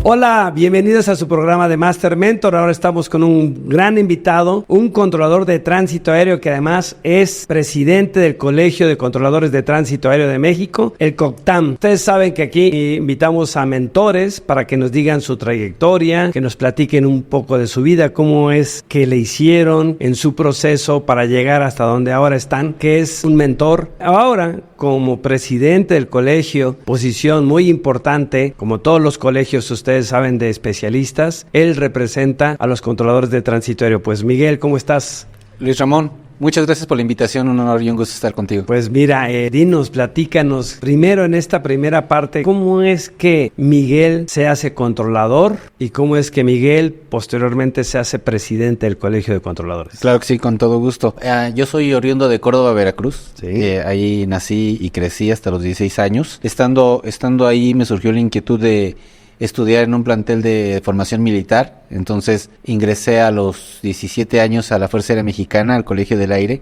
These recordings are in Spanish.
Hola, bienvenidos a su programa de Master Mentor. Ahora estamos con un gran invitado, un controlador de tránsito aéreo que además es presidente del Colegio de Controladores de Tránsito Aéreo de México, el COCTAM. Ustedes saben que aquí invitamos a mentores para que nos digan su trayectoria, que nos platiquen un poco de su vida, cómo es que le hicieron en su proceso para llegar hasta donde ahora están, que es un mentor. Ahora, como presidente del colegio, posición muy importante, como todos los colegios ustedes saben de especialistas, él representa a los controladores de tránsito aéreo. Pues Miguel, ¿cómo estás? Luis Ramón, muchas gracias por la invitación, un honor y un gusto estar contigo. Pues mira, dinos, platícanos, primero en esta primera parte, ¿cómo es que Miguel se hace controlador y cómo es que Miguel posteriormente se hace presidente del Colegio de Controladores? Claro que sí, con todo gusto. Yo soy oriundo de Córdoba, Veracruz. Sí. Ahí nací y crecí hasta los 16 años. Estando ahí me surgió la inquietud de estudiar en un plantel de formación militar. Entonces ingresé a los 17 años a la Fuerza Aérea Mexicana, al Colegio del Aire.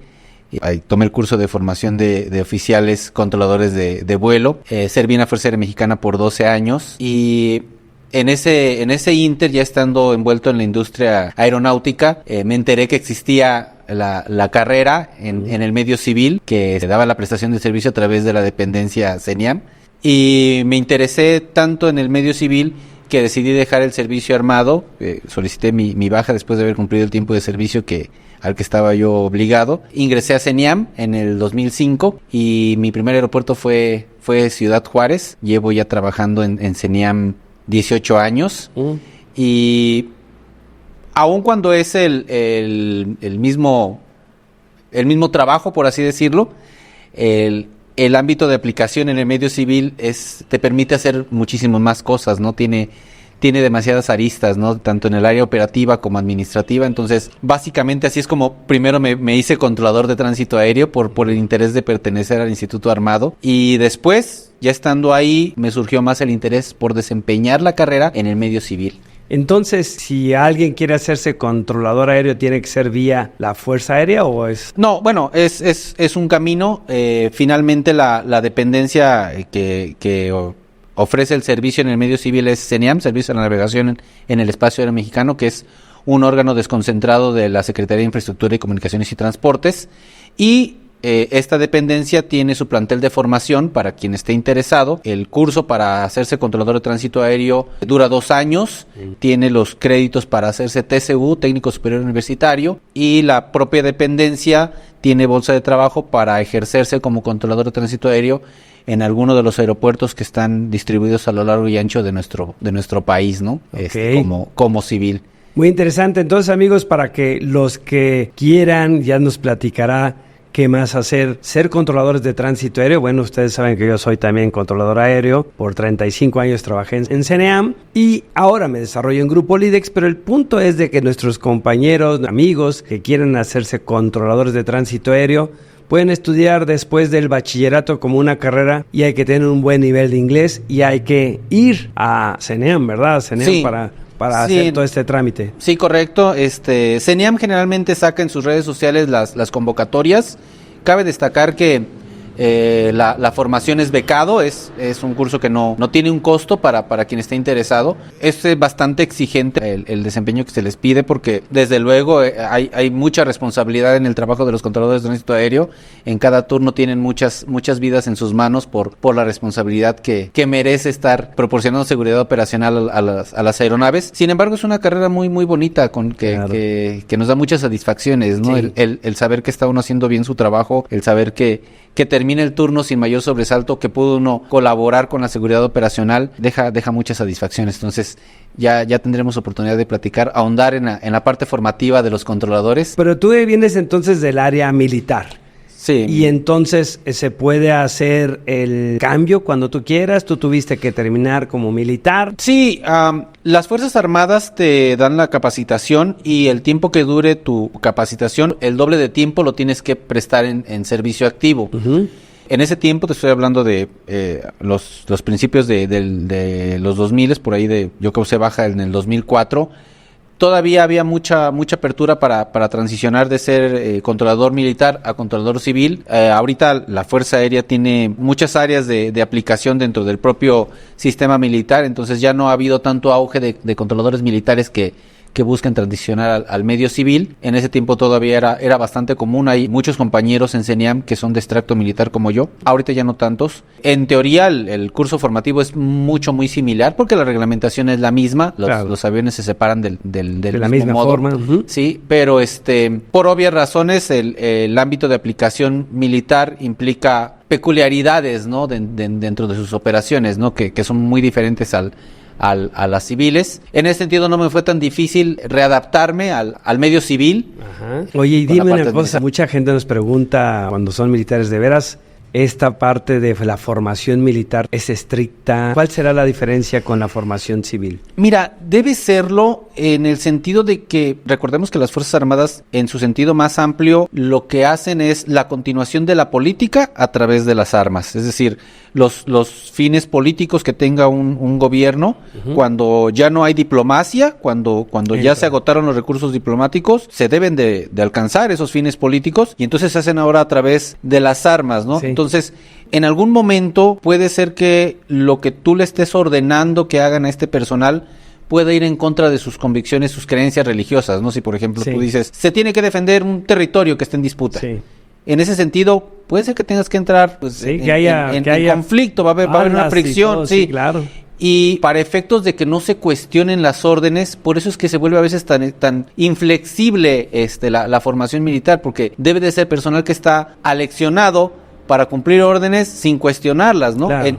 Ahí tomé el curso de formación de oficiales controladores de vuelo. Serví en la Fuerza Aérea Mexicana por 12 años y en ese inter, ya estando envuelto en la industria aeronáutica, me enteré que existía la carrera en el medio civil, que se daba la prestación de servicio a través de la dependencia CENIAM. Y me interesé tanto en el medio civil que decidí dejar el servicio armado. Solicité mi baja después de haber cumplido el tiempo de servicio al que estaba yo obligado. Ingresé a CENIAM en el 2005 y mi primer aeropuerto fue Ciudad Juárez. Llevo ya trabajando en CENIAM 18 años. Y aun cuando es el mismo trabajo, por así decirlo, el ámbito de aplicación en el medio civil te permite hacer muchísimas más cosas, ¿no? Tiene demasiadas aristas, ¿no? Tanto en el área operativa como administrativa. Entonces, básicamente así es como primero me hice controlador de tránsito aéreo por el interés de pertenecer al Instituto Armado. Y después, ya estando ahí, me surgió más el interés por desempeñar la carrera en el medio civil. Entonces, si alguien quiere hacerse controlador aéreo, ¿tiene que ser vía la Fuerza Aérea o es...? No, bueno, es un camino. Finalmente la dependencia que ofrece el servicio en el medio civil es CENIAM, Servicio de Navegación en el Espacio Aéreo Mexicano, que es un órgano desconcentrado de la Secretaría de Infraestructura y Comunicaciones y Transportes. Y esta dependencia tiene su plantel de formación para quien esté interesado. El curso para hacerse controlador de tránsito aéreo dura 2 años. Tiene los créditos para hacerse TSU, Técnico Superior Universitario, y la propia dependencia tiene bolsa de trabajo para ejercerse como controlador de tránsito aéreo en alguno de los aeropuertos que están distribuidos a lo largo y ancho de nuestro país, ¿no? Okay. Como civil. Muy interesante. Entonces, amigos, para que los que quieran, ya nos platicará qué más hacer, ser controladores de tránsito aéreo. Bueno, ustedes saben que yo soy también controlador aéreo. Por 35 años trabajé en CENEAM y ahora me desarrollo en Grupo Lidex, pero el punto es de que nuestros compañeros, amigos que quieren hacerse controladores de tránsito aéreo, pueden estudiar después del bachillerato como una carrera y hay que tener un buen nivel de inglés y hay que ir a CENEAM, ¿verdad? CENEAM sí. Para hacer todo este trámite. Sí, correcto. CENIAM generalmente saca en sus redes sociales las convocatorias. Cabe destacar que la formación es becado, es un curso que no tiene un costo para quien esté interesado. Es bastante exigente el desempeño que se les pide porque desde luego hay mucha responsabilidad en el trabajo de los controladores de tránsito aéreo. En cada turno tienen muchas vidas en sus manos por la responsabilidad que merece estar proporcionando seguridad operacional a las aeronaves. Sin embargo, es una carrera muy muy bonita claro. que nos da muchas satisfacciones, ¿no? Sí. El saber que está uno haciendo bien su trabajo, el saber que termine el turno sin mayor sobresalto, que pudo uno colaborar con la seguridad operacional, deja muchas satisfacciones. Entonces ya tendremos oportunidad de platicar, ahondar en la parte formativa de los controladores. Pero tú vienes entonces del área militar. Sí. Y entonces se puede hacer el cambio cuando tú quieras. Tú tuviste que terminar como militar. Sí, las Fuerzas Armadas te dan la capacitación y el tiempo que dure tu capacitación, el doble de tiempo lo tienes que prestar en servicio activo. Uh-huh. En ese tiempo te estoy hablando de los principios de los 2000, por ahí yo causé baja en el 2004. todavía había mucha apertura para transicionar de ser controlador militar a controlador civil. Ahorita la Fuerza Aérea tiene muchas áreas de aplicación dentro del propio sistema militar, entonces ya no ha habido tanto auge de controladores militares que buscan transicionar al medio civil. En ese tiempo todavía era bastante común. Hay muchos compañeros en CENIAM que son de extracto militar como yo. Ahorita ya no tantos. En teoría el curso formativo es muy similar porque la reglamentación es la misma. Los aviones se separan del de mismo la misma modo. forma. Sí, pero por obvias razones el ámbito de aplicación militar implica peculiaridades, ¿no? Dentro de sus operaciones, ¿no? Que son muy diferentes a las civiles. En ese sentido no me fue tan difícil readaptarme al medio civil. Ajá. Oye, y dime una cosa, mucha gente nos pregunta cuando son militares, ¿de veras esta parte de la formación militar es estricta? ¿Cuál será la diferencia con la formación civil? Mira, debe serlo en el sentido de que, recordemos que las Fuerzas Armadas, en su sentido más amplio, lo que hacen es la continuación de la política a través de las armas. Es decir, los fines políticos que tenga un gobierno, cuando ya no hay diplomacia, cuando ya se agotaron los recursos diplomáticos, se deben de alcanzar esos fines políticos y entonces se hacen ahora a través de las armas, ¿no? Sí. Entonces, en algún momento puede ser que lo que tú le estés ordenando que hagan a este personal pueda ir en contra de sus convicciones, sus creencias religiosas, ¿no? Si, por ejemplo, tú dices, se tiene que defender un territorio que esté en disputa. Sí. En ese sentido, puede ser que tengas que entrar en conflicto, va a haber una fricción. Sí, claro. Y para efectos de que no se cuestionen las órdenes, por eso es que se vuelve a veces tan inflexible la formación militar, porque debe de ser personal que está aleccionado para cumplir órdenes sin cuestionarlas, ¿no? Claro.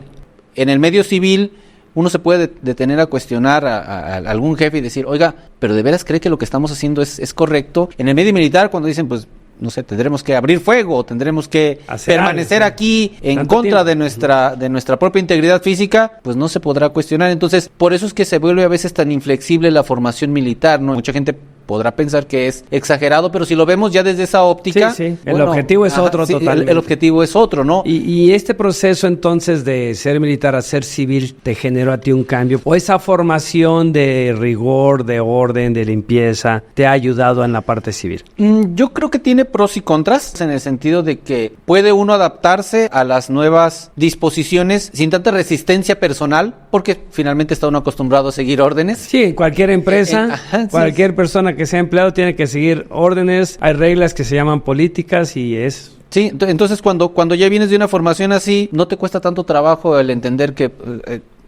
En el medio civil uno se puede detener a cuestionar a algún jefe y decir, oiga, pero ¿de veras cree que lo que estamos haciendo es correcto? En el medio militar, cuando dicen, pues, no sé, tendremos que abrir fuego, tendremos que permanecer aquí en contra de nuestra propia integridad física, pues no se podrá cuestionar. Entonces, por eso es que se vuelve a veces tan inflexible la formación militar, ¿no? Mucha gente podrá pensar que es exagerado, pero si lo vemos ya desde esa óptica... Sí. El objetivo es otro totalmente. El objetivo es otro, ¿no? Y este proceso entonces de ser militar a ser civil te generó a ti un cambio, o esa formación de rigor, de orden, de limpieza, te ha ayudado en la parte civil. Yo creo que tiene pros y contras, en el sentido de que puede uno adaptarse a las nuevas disposiciones sin tanta resistencia personal, porque finalmente está uno acostumbrado a seguir órdenes. Sí, en cualquier empresa, cualquier persona que sea empleado tiene que seguir órdenes, hay reglas que se llaman políticas y es... Sí, entonces cuando ya vienes de una formación así, no te cuesta tanto trabajo el entender que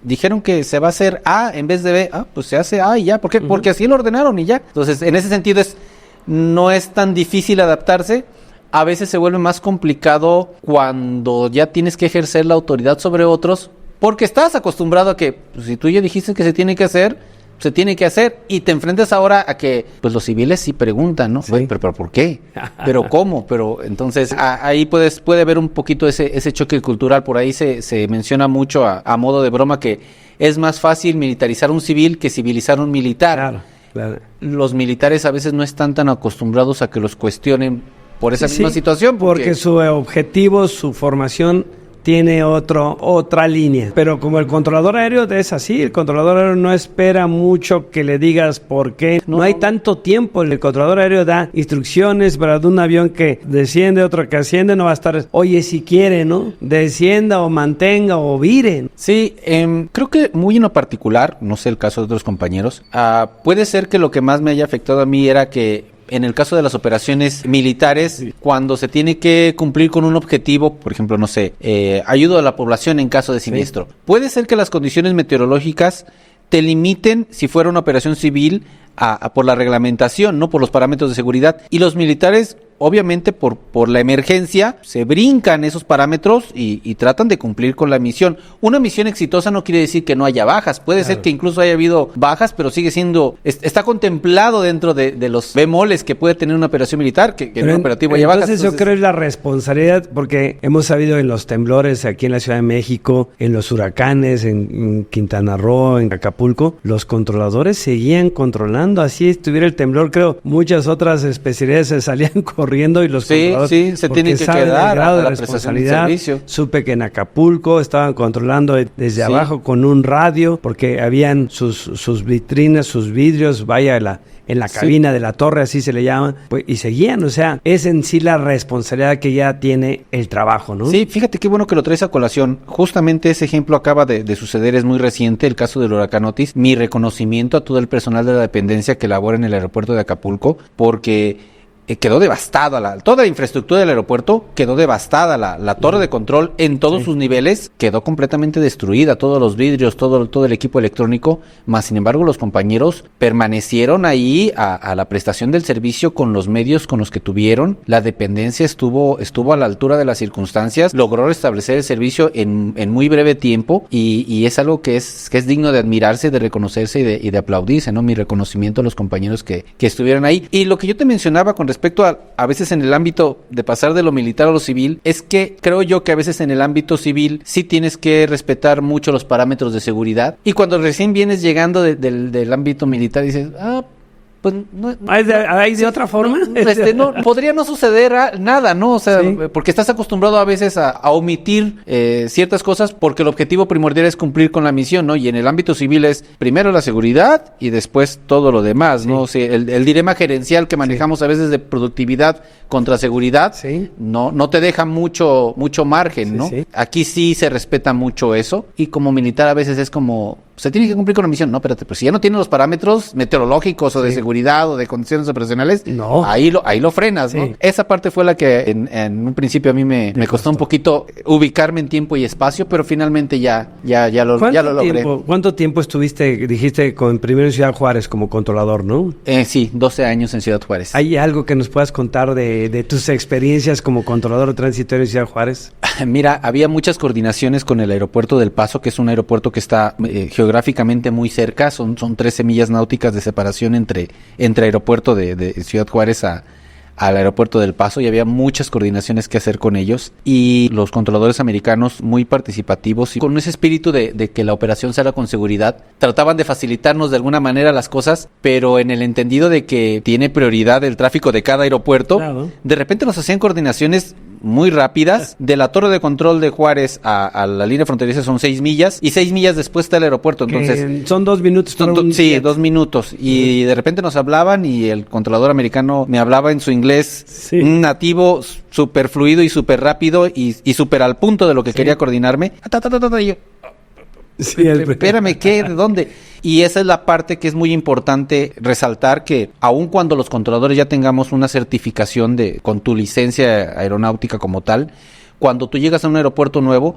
dijeron que se va a hacer A en vez de B, pues se hace A y ya, ¿por qué? Porque así lo ordenaron y ya. Entonces, en ese sentido no es tan difícil adaptarse. A veces se vuelve más complicado cuando ya tienes que ejercer la autoridad sobre otros, porque estás acostumbrado a que, pues, si tú ya dijiste que se tiene que hacer, se tiene que hacer, y te enfrentas ahora a que pues los civiles sí preguntan, ¿no? Sí. Pero ¿por qué? ¿Pero cómo? Pero entonces ahí puede haber un poquito ese choque cultural. Por ahí se menciona mucho a modo de broma que es más fácil militarizar un civil que civilizar un militar. Claro. Los militares a veces no están tan acostumbrados a que los cuestionen por esa misma situación. Porque su objetivo, su formación tiene otra línea. Pero como el controlador aéreo es así, el controlador aéreo no espera mucho que le digas por qué. No hay tanto tiempo. El controlador aéreo da instrucciones para un avión que desciende, otro que asciende, no va a estar, oye, si quiere, ¿no? Descienda o mantenga o vire. Sí, creo que muy en lo particular, no sé el caso de otros compañeros, puede ser que lo que más me haya afectado a mí era que en el caso de las operaciones militares, cuando se tiene que cumplir con un objetivo, por ejemplo, no sé, ayuda a la población en caso de siniestro. Puede ser que las condiciones meteorológicas te limiten, si fuera una operación civil, por la reglamentación, no por los parámetros de seguridad. Y los militares, obviamente, por la emergencia, se brincan esos parámetros y tratan de cumplir con la misión. Una misión exitosa no quiere decir que no haya bajas. Puede ser que incluso haya habido bajas, pero sigue siendo, está contemplado dentro de los bemoles que puede tener una operación militar, que en un operativo haya bajas. Entonces yo creo que es la responsabilidad, porque hemos sabido en los temblores aquí en la Ciudad de México, en los huracanes, en Quintana Roo, en Acapulco, los controladores seguían controlando. Así estuviera el temblor, creo, muchas otras especialidades se salían corriendo corriendo y los controladores, sí, se porque tienen que saben quedar el grado a de la prestación del responsabilidad. servicio. Supe que en Acapulco estaban controlando desde abajo con un radio, porque habían sus vitrinas, sus vidrios, en la cabina de la torre, así se le llama, pues, y seguían, o sea, es en sí la responsabilidad que ya tiene el trabajo, ¿no? Sí, fíjate qué bueno que lo traes a colación. Justamente ese ejemplo acaba de suceder, es muy reciente, el caso del huracán Otis. Mi reconocimiento a todo el personal de la dependencia que labora en el aeropuerto de Acapulco, porque quedó devastada, toda la infraestructura del aeropuerto quedó devastada, la torre de control en todos sus niveles quedó completamente destruida, todos los vidrios, todo el equipo electrónico, más sin embargo los compañeros permanecieron ahí a la prestación del servicio con los medios con los que tuvieron, la dependencia estuvo a la altura de las circunstancias, logró restablecer el servicio en muy breve tiempo y es algo que es digno de admirarse, de reconocerse y de aplaudirse, ¿no? Mi reconocimiento a los compañeros que estuvieron ahí. Y lo que yo te mencionaba con respecto a veces en el ámbito de pasar de lo militar a lo civil, es que creo yo que a veces en el ámbito civil sí tienes que respetar mucho los parámetros de seguridad, y cuando recién vienes llegando del ámbito militar dices, pues no, ¿Hay de otra forma? No, podría no suceder nada, ¿no? O sea, porque estás acostumbrado a veces a omitir ciertas cosas porque el objetivo primordial es cumplir con la misión, ¿no? Y en el ámbito civil es primero la seguridad y después todo lo demás, ¿no? O sea, el dilema gerencial que manejamos a veces de productividad contra seguridad no te deja mucho margen, ¿no? Aquí sí se respeta mucho eso, y como militar a veces es como, se tiene que cumplir con la misión. No, espérate, pues si ya no tiene los parámetros meteorológicos o de seguridad o de condiciones operacionales, ahí lo frenas, ¿no? Esa parte fue la que en un principio a mí me costó un poquito ubicarme en tiempo y espacio, pero finalmente ya lo logré. ¿Cuánto tiempo estuviste, dijiste, primero en Ciudad Juárez como controlador, no? Sí, 12 años en Ciudad Juárez. ¿Hay algo que nos puedas contar de tus experiencias como controlador transitorio en Ciudad Juárez? Mira, había muchas coordinaciones con el aeropuerto del Paso, que es un aeropuerto que está geográficamente muy cerca, son 13 millas náuticas de separación entre aeropuerto de Ciudad Juárez al aeropuerto del Paso, y había muchas coordinaciones que hacer con ellos, y los controladores americanos muy participativos y con ese espíritu de que la operación se haga con seguridad, trataban de facilitarnos de alguna manera las cosas, pero en el entendido de que tiene prioridad el tráfico de cada aeropuerto. De repente nos hacían coordinaciones muy rápidas. De la torre de control de Juárez a la línea fronteriza son 6 millas, y 6 millas después está el aeropuerto, entonces son 2 minutos. Sí, 2 minutos, y de repente nos hablaban y el controlador americano me hablaba en su inglés nativo, súper fluido y súper rápido y súper al punto de lo que quería coordinarme. Y yo, espérame, ¿qué? ¿De dónde? Y esa es la parte que es muy importante resaltar, que aun cuando los controladores ya tengamos una certificación con tu licencia aeronáutica como tal, cuando tú llegas a un aeropuerto nuevo,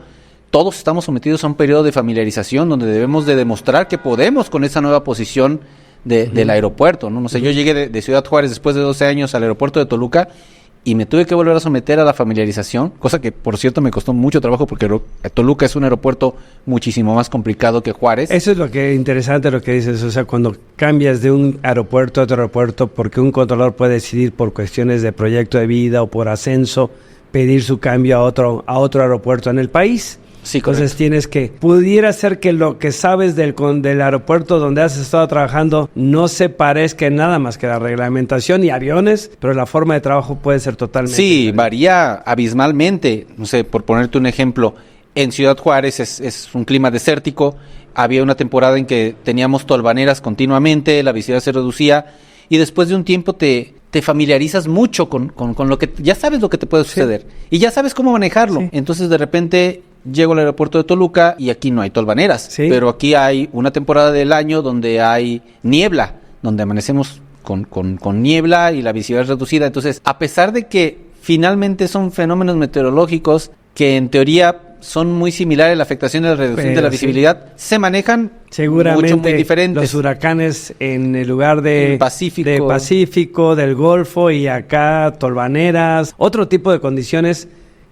todos estamos sometidos a un periodo de familiarización donde debemos de demostrar que podemos con esa nueva posición del aeropuerto, ¿no? No sé, yo llegué de Ciudad Juárez después de 12 años al aeropuerto de Toluca y me tuve que volver a someter a la familiarización, cosa que por cierto me costó mucho trabajo porque Toluca es un aeropuerto muchísimo más complicado que Juárez. Eso es lo que interesante lo que dices, o sea, cuando cambias de un aeropuerto a otro aeropuerto, porque un controlador puede decidir por cuestiones de proyecto de vida o por ascenso pedir su cambio a otro aeropuerto en el país. Sí, entonces pudiera ser que lo que sabes del aeropuerto donde has estado trabajando no se parezca en nada más que la reglamentación y aviones, pero la forma de trabajo puede ser totalmente diferente. Varía abismalmente. No sé, por ponerte un ejemplo, en Ciudad Juárez es un clima desértico, había una temporada en que teníamos tolvaneras continuamente, la visibilidad se reducía, y después de un tiempo te familiarizas mucho con lo que ya sabes lo que te puede suceder y ya sabes cómo manejarlo. Entonces de repente llego al aeropuerto de Toluca y aquí no hay tolvaneras, pero aquí hay una temporada del año donde hay niebla, donde amanecemos con niebla y la visibilidad es reducida. Entonces, a pesar de que finalmente son fenómenos meteorológicos que en teoría son muy similares, la afectación y la reducción de la visibilidad, se manejan seguramente mucho muy diferentes. Los huracanes en el lugar del Pacífico, del Golfo, y acá tolvaneras, otro tipo de condiciones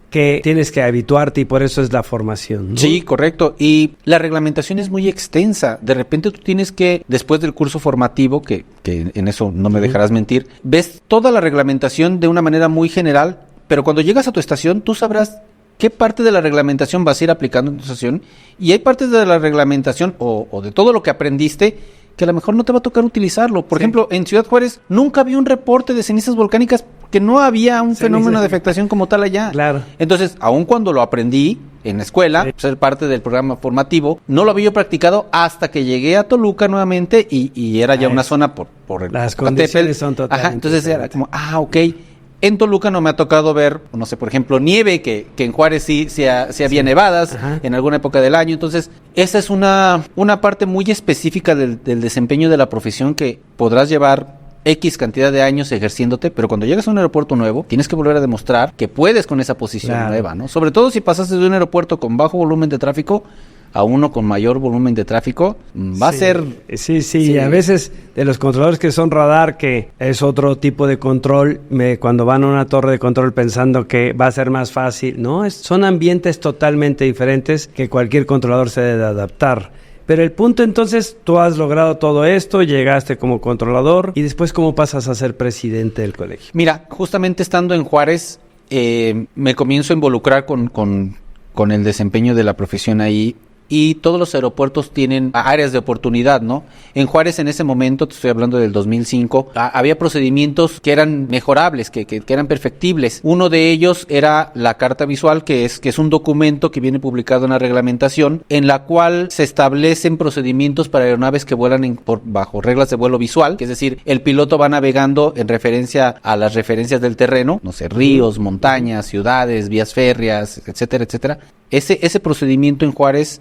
que tienes que habituarte, y por eso es la formación, ¿no? Sí, correcto. Y la reglamentación es muy extensa. De repente tú tienes que, después del curso formativo, que en eso no me dejarás mentir, ves toda la reglamentación de una manera muy general, pero cuando llegas a tu estación tú sabrás qué parte de la reglamentación vas a ir aplicando en tu estación, y hay partes de la reglamentación o de todo lo que aprendiste que a lo mejor no te va a tocar utilizarlo. Por ejemplo, en Ciudad Juárez nunca vi un reporte de cenizas volcánicas porque no había un fenómeno de afectación como tal allá. Claro. Entonces, aun cuando lo aprendí en la escuela, ser parte del programa formativo, no lo había yo practicado hasta que llegué a Toluca nuevamente y era ya una zona por las condiciones son totalmente. Ajá, entonces era como, ok. En Toluca no me ha tocado ver, no sé, por ejemplo, nieve, que en Juárez sí había nevadas. Ajá. En alguna época del año. Entonces, esa es una parte muy específica del desempeño de la profesión que podrás llevar X cantidad de años ejerciéndote, pero cuando llegas a un aeropuerto nuevo, tienes que volver a demostrar que puedes con esa posición nueva, ¿no? Sobre todo si pasaste de un aeropuerto con bajo volumen de tráfico a uno con mayor volumen de tráfico, va a ser... Sí, a veces de los controladores que son radar, que es otro tipo de control, cuando van a una torre de control pensando que va a ser más fácil, no, son ambientes totalmente diferentes que cualquier controlador se debe adaptar. Pero el punto entonces, tú has logrado todo esto, llegaste como controlador, y después, ¿cómo pasas a ser presidente del colegio? Mira, justamente estando en Juárez, me comienzo a involucrar con el desempeño de la profesión ahí, y todos los aeropuertos tienen áreas de oportunidad, ¿no? En Juárez en ese momento, te estoy hablando del 2005, había procedimientos que eran mejorables, que eran perfectibles. Uno de ellos era la carta visual, que es un documento que viene publicado en la reglamentación, en la cual se establecen procedimientos para aeronaves que vuelan bajo reglas de vuelo visual, que es decir, el piloto va navegando en referencia a las referencias del terreno, no sé, ríos, montañas, ciudades, vías férreas, etcétera, etcétera. Ese procedimiento en Juárez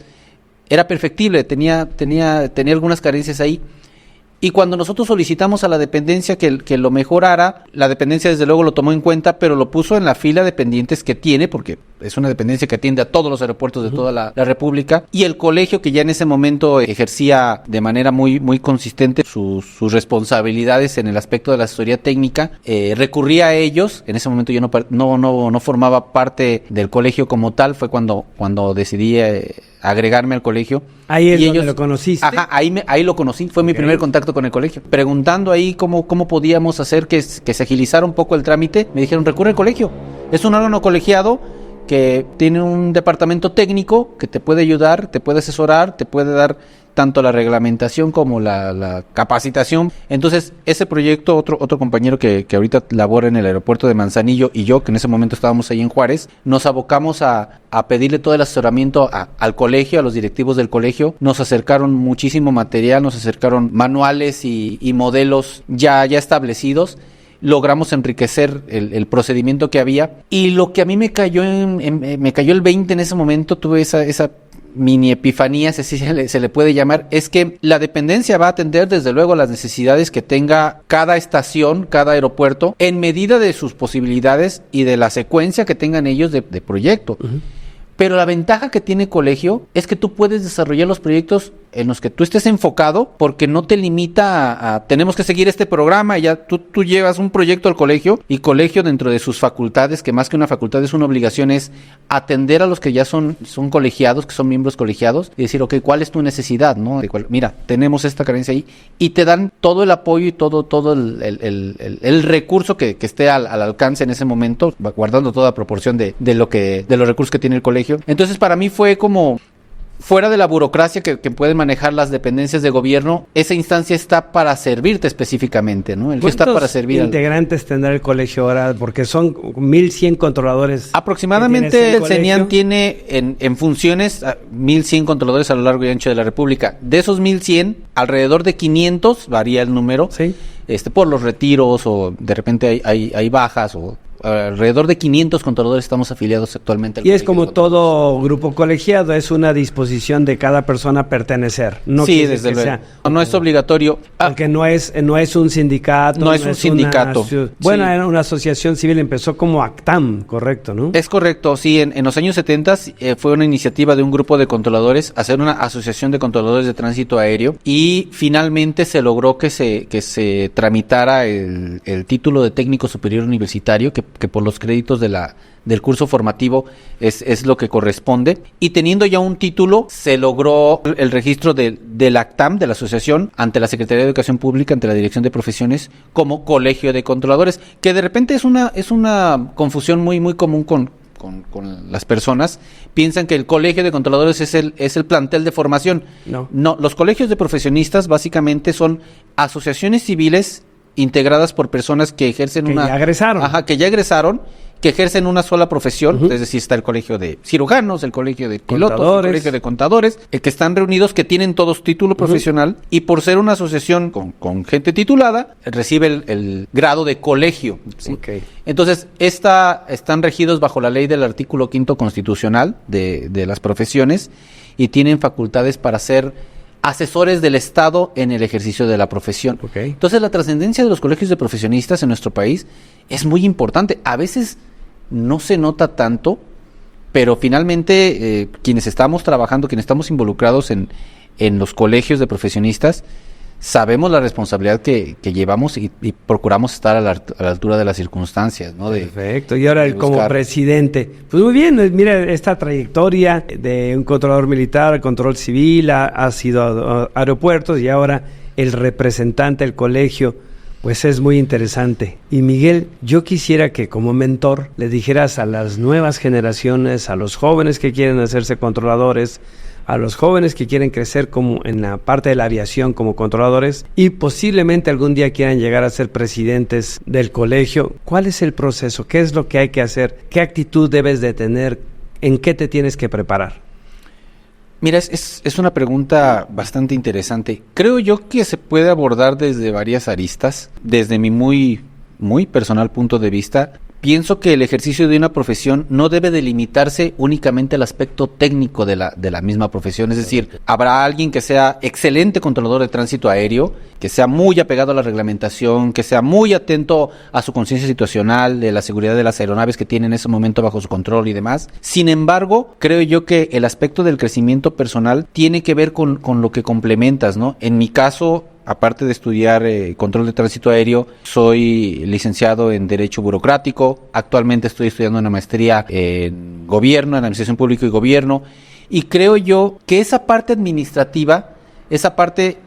era perfectible, tenía algunas carencias ahí. Y cuando nosotros solicitamos a la dependencia que lo mejorara, la dependencia desde luego lo tomó en cuenta, pero lo puso en la fila de pendientes que tiene, porque es una dependencia que atiende a todos los aeropuertos de toda la República, y el colegio, que ya en ese momento ejercía de manera muy, muy consistente sus responsabilidades en el aspecto de la asesoría técnica, recurría a ellos. En ese momento yo no formaba parte del colegio como tal, fue cuando decidí agregarme al colegio. Ahí es donde lo conociste. Ajá, ahí lo conocí, fue mi primer contacto con el colegio. Preguntando ahí cómo podíamos hacer que se agilizara un poco el trámite, me dijeron, recurre al colegio. Es un órgano colegiado que tiene un departamento técnico que te puede ayudar, te puede asesorar, te puede dar tanto la reglamentación como la capacitación. Entonces, ese proyecto, otro compañero que ahorita labora en el aeropuerto de Manzanillo, y yo, que en ese momento estábamos ahí en Juárez, nos abocamos a pedirle todo el asesoramiento al colegio, a los directivos del colegio. Nos acercaron muchísimo material, nos acercaron manuales y modelos ya establecidos. Logramos enriquecer el procedimiento que había, y lo que a mí me cayó el 20 en ese momento, tuve esa mini epifanía, si así se le puede llamar, es que la dependencia va a atender desde luego las necesidades que tenga cada estación, cada aeropuerto, en medida de sus posibilidades y de la secuencia que tengan ellos de proyecto. Uh-huh. Pero la ventaja que tiene colegio es que tú puedes desarrollar los proyectos en los que tú estés enfocado, porque no te limita a tenemos que seguir este programa, y ya tú llevas un proyecto al colegio, y colegio, dentro de sus facultades, que más que una facultad es una obligación, es atender a los que ya son colegiados, que son miembros colegiados, y decir, ¿cuál es tu necesidad? ¿No? Mira, tenemos esta carencia ahí, y te dan todo el apoyo y todo el recurso que esté al alcance en ese momento, guardando toda proporción de los recursos que tiene el colegio. Entonces, para mí fue como, fuera de la burocracia que pueden manejar las dependencias de gobierno, esa instancia está para servirte específicamente, ¿no? Está para servir. ¿Cuántos integrantes tendrá el colegio ahora? Porque son 1,100 controladores. Aproximadamente el CENIAN tiene en funciones 1,100 controladores a lo largo y ancho de la República. De esos 1,100, alrededor de 500, varía el número, ¿sí?, por los retiros, o de repente hay bajas, o alrededor de 500 controladores estamos afiliados actualmente al colegio. Y es como todo grupo colegiado, es una disposición de cada persona pertenecer. No, sí, desde luego. No es obligatorio. Porque no es un sindicato. No es un sindicato. Bueno, sí. Era una asociación civil, empezó como ACTAM, correcto, ¿no? Es correcto, sí. En los años 70 fue una iniciativa de un grupo de controladores hacer una asociación de controladores de tránsito aéreo, y finalmente se logró que se tramitara el título de técnico superior universitario, que por los créditos del curso formativo es lo que corresponde, y teniendo ya un título se logró el registro del ACTAM, de la asociación, ante la Secretaría de Educación Pública, ante la Dirección de Profesiones, como colegio de controladores, que de repente es una confusión muy muy común con las personas. Piensan que el colegio de controladores es el plantel de formación. No, los colegios de profesionistas básicamente son asociaciones civiles integradas por personas que ejercen que ya egresaron. Que ya egresaron, que ejercen una sola profesión, es decir, está el colegio de cirujanos, el colegio de pilotos, el colegio de contadores, que están reunidos, que tienen todos título profesional, y por ser una asociación con gente titulada, recibe el grado de colegio, ¿sí? Okay. Entonces, están regidos bajo la ley del artículo 5º constitucional de las profesiones, y tienen facultades para ser asesores del Estado en el ejercicio de la profesión. Okay. Entonces, la trascendencia de los colegios de profesionistas en nuestro país es muy importante. A veces no se nota tanto, pero finalmente quienes estamos trabajando, quienes estamos involucrados en los colegios de profesionistas, sabemos la responsabilidad que llevamos y procuramos estar a la altura de las circunstancias, ¿no? Perfecto. Y ahora como presidente, pues muy bien, mira esta trayectoria de un controlador militar, control civil, ha sido a aeropuertos y ahora el representante del colegio. Pues es muy interesante. Y Miguel, yo quisiera que como mentor le dijeras a las nuevas generaciones, a los jóvenes que quieren hacerse controladores, a los jóvenes que quieren crecer como en la parte de la aviación como controladores y posiblemente algún día quieran llegar a ser presidentes del colegio, ¿cuál es el proceso? ¿Qué es lo que hay que hacer? ¿Qué actitud debes de tener? ¿En qué te tienes que preparar? Mira, es una pregunta bastante interesante. Creo yo que se puede abordar desde varias aristas. Desde mi muy, muy personal punto de vista, pienso que el ejercicio de una profesión no debe delimitarse únicamente al aspecto técnico de la misma profesión. Es decir, habrá alguien que sea excelente controlador de tránsito aéreo, que sea muy apegado a la reglamentación, que sea muy atento a su conciencia situacional, de la seguridad de las aeronaves que tiene en ese momento bajo su control y demás. Sin embargo, creo yo que el aspecto del crecimiento personal tiene que ver con lo que complementas, ¿no? En mi caso, aparte de estudiar control de tránsito aéreo, soy licenciado en Derecho Burocrático. Actualmente estoy estudiando una maestría en Gobierno, en Administración Pública y Gobierno. Y creo yo que esa parte administrativa, esa parte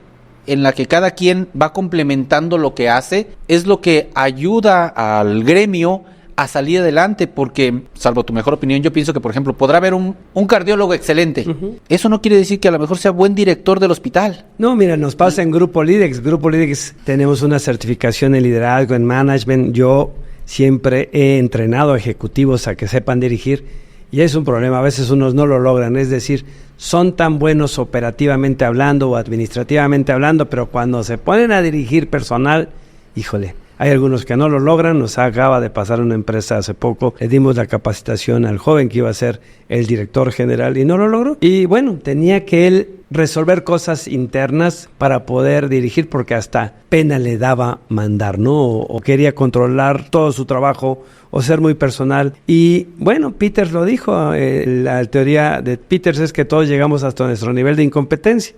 en la que cada quien va complementando lo que hace, es lo que ayuda al gremio a salir adelante, porque, salvo tu mejor opinión, yo pienso que, por ejemplo, podrá haber un cardiólogo excelente. Eso no quiere decir que a lo mejor sea buen director del hospital. No, mira, nos pasa en Grupo Lidex. Grupo Lidex tenemos una certificación en liderazgo, en management. Yo siempre he entrenado a ejecutivos a que sepan dirigir y es un problema. A veces unos no lo logran, es decir, son tan buenos operativamente hablando o administrativamente hablando, pero cuando se ponen a dirigir personal, híjole, hay algunos que no lo logran. Nos acaba de pasar una empresa hace poco, le dimos la capacitación al joven que iba a ser el director general y no lo logró. Y bueno, tenía que él resolver cosas internas para poder dirigir, porque hasta pena le daba mandar, ¿no? O quería controlar todo su trabajo o ser muy personal. Y bueno, Peters lo dijo, la teoría de Peters es que todos llegamos hasta nuestro nivel de incompetencia.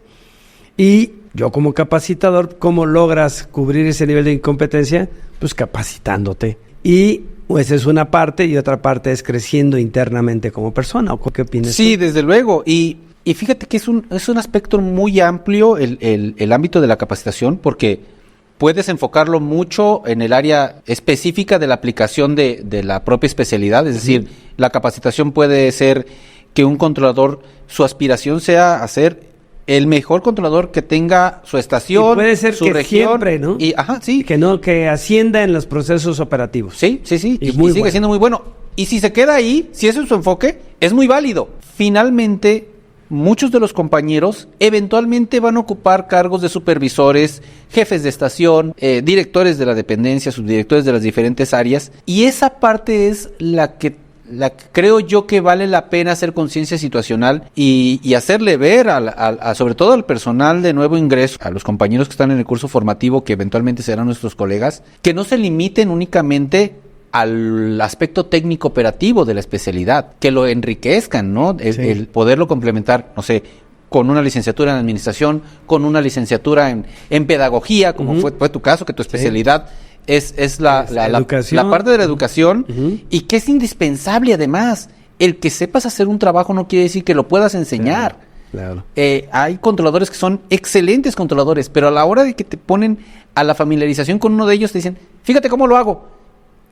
Y yo como capacitador, ¿cómo logras cubrir ese nivel de incompetencia? Pues capacitándote. Y pues es una parte, y otra parte es creciendo internamente como persona. ¿O qué opinas? Sí, tú? Desde luego. Y fíjate que es un aspecto muy amplio el ámbito de la capacitación, porque puedes enfocarlo mucho en el área específica de la aplicación de la propia especialidad. Es decir, la capacitación puede ser que un controlador, su aspiración sea hacer el mejor controlador que tenga su estación, y puede ser su que región, siempre, ¿no? Y, sí. Que ascienda en los procesos operativos. Sí. Y sigue bueno. siendo muy bueno. Y si se queda ahí, si ese es su enfoque, es muy válido. Finalmente, muchos de los compañeros eventualmente van a ocupar cargos de supervisores, jefes de estación, directores de la dependencia, subdirectores de las diferentes áreas. Y esa parte es la que creo yo que vale la pena hacer conciencia situacional y hacerle ver sobre todo al personal de nuevo ingreso, a los compañeros que están en el curso formativo, que eventualmente serán nuestros colegas, que no se limiten únicamente al aspecto técnico operativo de la especialidad, que lo enriquezcan, ¿no? El poderlo complementar, no sé, con una licenciatura en administración, con una licenciatura en pedagogía, como fue tu caso, que tu especialidad es la parte de la educación, y que es indispensable además. El que sepas hacer un trabajo no quiere decir que lo puedas enseñar. Claro. Hay controladores que son excelentes controladores, pero a la hora de que te ponen a la familiarización con uno de ellos, te dicen, fíjate cómo lo hago.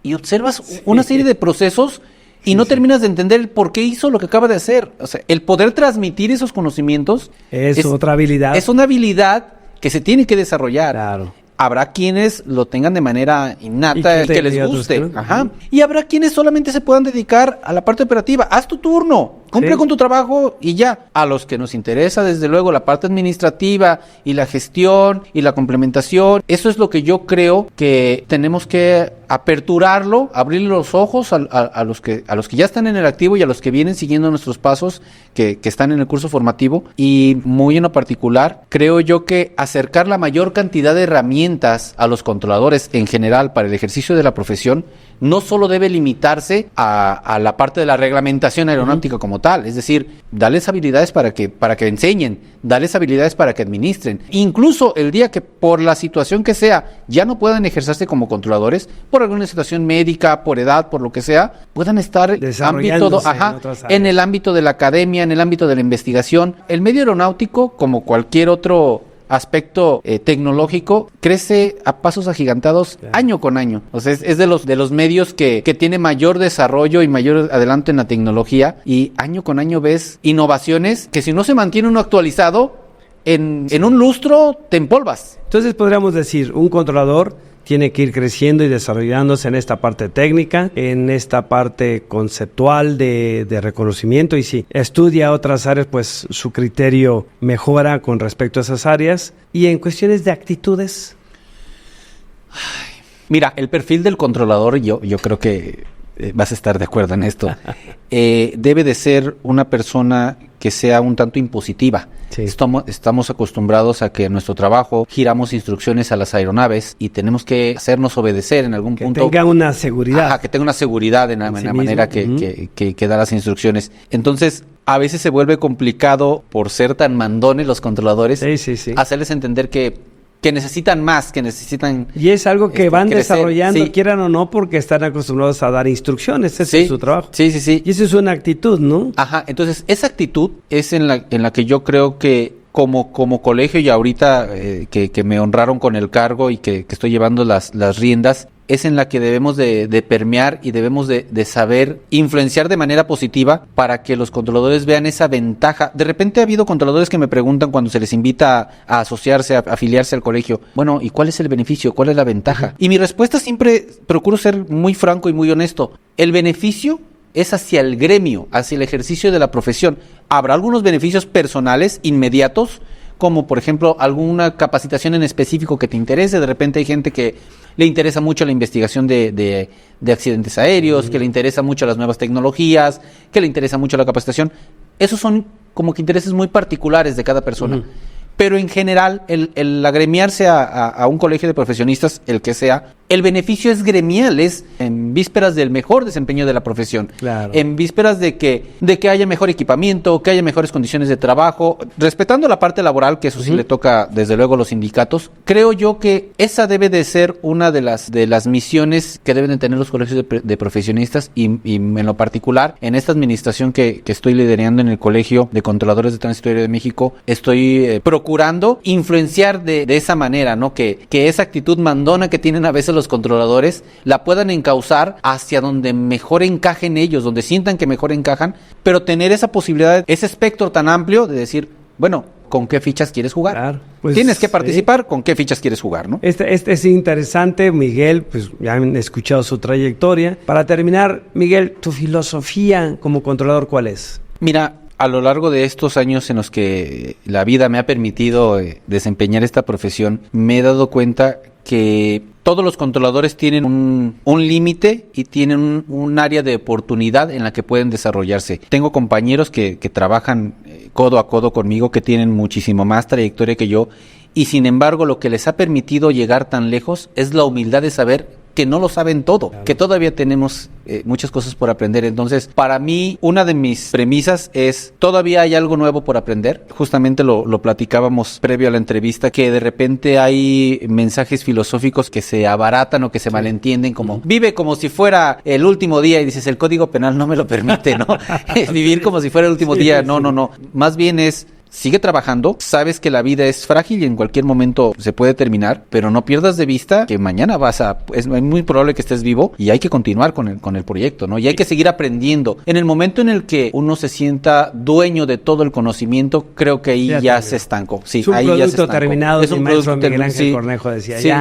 Y observas una serie de procesos y no terminas de entender el por qué hizo lo que acaba de hacer. O sea, el poder transmitir esos conocimientos es otra habilidad. Es una habilidad que se tiene que desarrollar. Claro. Habrá quienes lo tengan de manera innata, que les guste. ¿no? Ajá. Y habrá quienes solamente se puedan dedicar a la parte operativa. Haz tu turno, cumple con tu trabajo y ya. A los que nos interesa, desde luego, la parte administrativa y la gestión y la complementación, eso es lo que yo creo que tenemos que aperturarlo, abrirle los ojos a los que ya están en el activo y a los que vienen siguiendo nuestros pasos, que están en el curso formativo. Y muy en lo particular, creo yo que acercar la mayor cantidad de herramientas a los controladores en general para el ejercicio de la profesión no solo debe limitarse a la parte de la reglamentación aeronáutica como tal, es decir, darles habilidades para que enseñen, darles habilidades para que administren. Incluso el día que por la situación que sea ya no puedan ejercerse como controladores, por alguna situación médica, por edad, por lo que sea, puedan estar en el ámbito de la academia, en el ámbito de la investigación. El medio aeronáutico, como cualquier otro aspecto tecnológico, crece a pasos agigantados año con año. O sea, es de los medios que tiene mayor desarrollo y mayor adelanto en la tecnología, y año con año ves innovaciones que si no se mantiene uno actualizado, en un lustro te empolvas. Entonces podríamos decir, un controlador tiene que ir creciendo y desarrollándose en esta parte técnica, en esta parte conceptual de reconocimiento, y si estudia otras áreas, pues su criterio mejora con respecto a esas áreas. Y en cuestiones de actitudes. Mira, el perfil del controlador, yo creo que vas a estar de acuerdo en esto, debe de ser una persona que sea un tanto impositiva. Sí. Estamos acostumbrados a que en nuestro trabajo giramos instrucciones a las aeronaves y tenemos que hacernos obedecer en algún punto. Que tenga una seguridad. Ajá, que tenga una seguridad en la manera que da las instrucciones. Entonces, a veces se vuelve complicado, por ser tan mandones los controladores, hacerles entender que necesitan más, que necesitan... Y es algo que van crecer, desarrollando, quieran o no, porque están acostumbrados a dar instrucciones. Ese es su trabajo. Sí. Y eso es una actitud, ¿no? Ajá, entonces esa actitud es en la que yo creo que como colegio, y ahorita que me honraron con el cargo y que estoy llevando las riendas, es en la que debemos de permear y debemos de saber influenciar de manera positiva para que los controladores vean esa ventaja. De repente ha habido controladores que me preguntan cuando se les invita a asociarse, a afiliarse al colegio, bueno, ¿y cuál es el beneficio? ¿Cuál es la ventaja? Y mi respuesta siempre procuro ser muy franco y muy honesto. El beneficio es hacia el gremio, hacia el ejercicio de la profesión. Habrá algunos beneficios personales inmediatos, como por ejemplo alguna capacitación en específico que te interese. De repente hay gente que le interesa mucho la investigación de accidentes aéreos, que le interesa mucho las nuevas tecnologías, que le interesa mucho la capacitación. Esos son como que intereses muy particulares de cada persona. Pero en general, el agremiarse a un colegio de profesionistas, el que sea, el beneficio es gremial, es en vísperas del mejor desempeño de la profesión, en vísperas de que haya mejor equipamiento, que haya mejores condiciones de trabajo, respetando la parte laboral, que eso sí le toca desde luego a los sindicatos. Creo yo que esa debe de ser una de las misiones que deben de tener los colegios de profesionistas, y en lo particular, en esta administración que estoy liderando en el Colegio de Controladores de Tránsito Aéreo de México, estoy procurando influenciar de esa manera, ¿no? Que esa actitud mandona que tienen a veces los controladores la puedan encauzar hacia donde mejor encajen ellos, donde sientan que mejor encajan, pero tener esa posibilidad, ese espectro tan amplio de decir, bueno, ¿con qué fichas quieres jugar? Claro, pues, tienes que participar, ¿con qué fichas quieres jugar, no? Este es interesante, Miguel, pues ya han escuchado su trayectoria. Para terminar, Miguel, tu filosofía como controlador, ¿cuál es? Mira, a lo largo de estos años en los que la vida me ha permitido desempeñar esta profesión, me he dado cuenta que todos los controladores tienen un límite y tienen un área de oportunidad en la que pueden desarrollarse. Tengo compañeros que trabajan codo a codo conmigo, que tienen muchísimo más trayectoria que yo, y sin embargo lo que les ha permitido llegar tan lejos es la humildad de saber que no lo saben todo, que todavía tenemos muchas cosas por aprender. Entonces, para mí, una de mis premisas es, todavía hay algo nuevo por aprender. Justamente lo platicábamos previo a la entrevista, que de repente hay mensajes filosóficos que se abaratan o que se malentienden, como, vive como si fuera el último día, y dices, el Código Penal no me lo permite, ¿no? Vivir como si fuera el último día, no. Más bien es, sigue trabajando, sabes que la vida es frágil y en cualquier momento se puede terminar, pero no pierdas de vista que mañana es muy probable que estés vivo y hay que continuar con el proyecto, ¿no? Y hay que seguir aprendiendo. En el momento en el que uno se sienta dueño de todo el conocimiento, creo que ahí ya se estancó. Sí, es un ahí producto ya se estancó. terminado, Es un maestro producto Miguel Ángel sí, Cornejo decía, sí.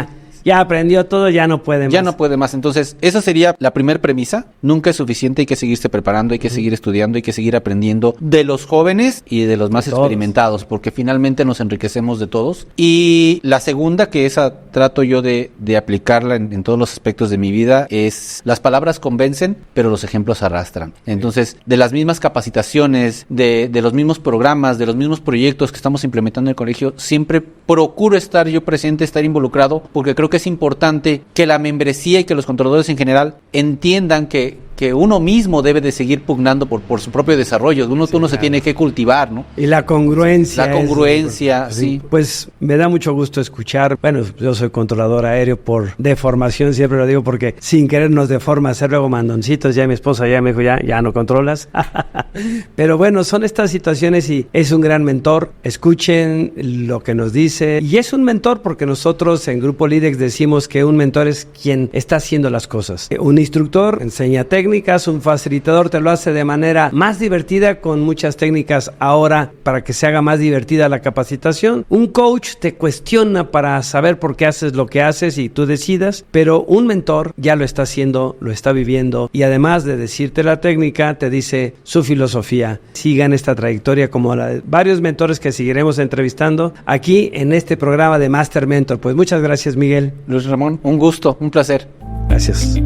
Ya aprendió todo, ya no puede más. Ya no puede más. Entonces, esa sería la primera premisa. Nunca es suficiente, hay que seguirse preparando, hay que seguir estudiando, hay que seguir aprendiendo de los jóvenes y de los más experimentados, porque finalmente nos enriquecemos de todos. Y la segunda, que esa trato yo de aplicarla en todos los aspectos de mi vida, es las palabras convencen, pero los ejemplos arrastran. Entonces, de las mismas capacitaciones, de los mismos programas, de los mismos proyectos que estamos implementando en el colegio, siempre procuro estar yo presente, estar involucrado, porque creo que es importante que la membresía y que los controladores en general entiendan que uno mismo debe de seguir pugnando por su propio desarrollo. Uno se tiene que cultivar, ¿no? Y la congruencia. La congruencia, sí. Pues me da mucho gusto escuchar. Bueno, yo soy controlador aéreo por deformación, siempre lo digo, porque sin querer nos deforma hacer luego mandoncitos. Ya mi esposa ya me dijo, ya no controlas. Pero bueno, son estas situaciones y es un gran mentor. Escuchen lo que nos dice. Y es un mentor porque nosotros en Grupo Lidex decimos que un mentor es quien está haciendo las cosas. Un instructor enseña técnicas, un facilitador te lo hace de manera más divertida con muchas técnicas ahora para que se haga más divertida la capacitación. Un coach te cuestiona para saber por qué haces lo que haces y tú decidas, pero un mentor ya lo está haciendo, lo está viviendo y además de decirte la técnica, te dice su filosofía. Sigan esta trayectoria como la de varios mentores que seguiremos entrevistando aquí en este programa de Master Mentor. Pues muchas gracias, Miguel. Luis Ramón, un gusto, un placer. Gracias.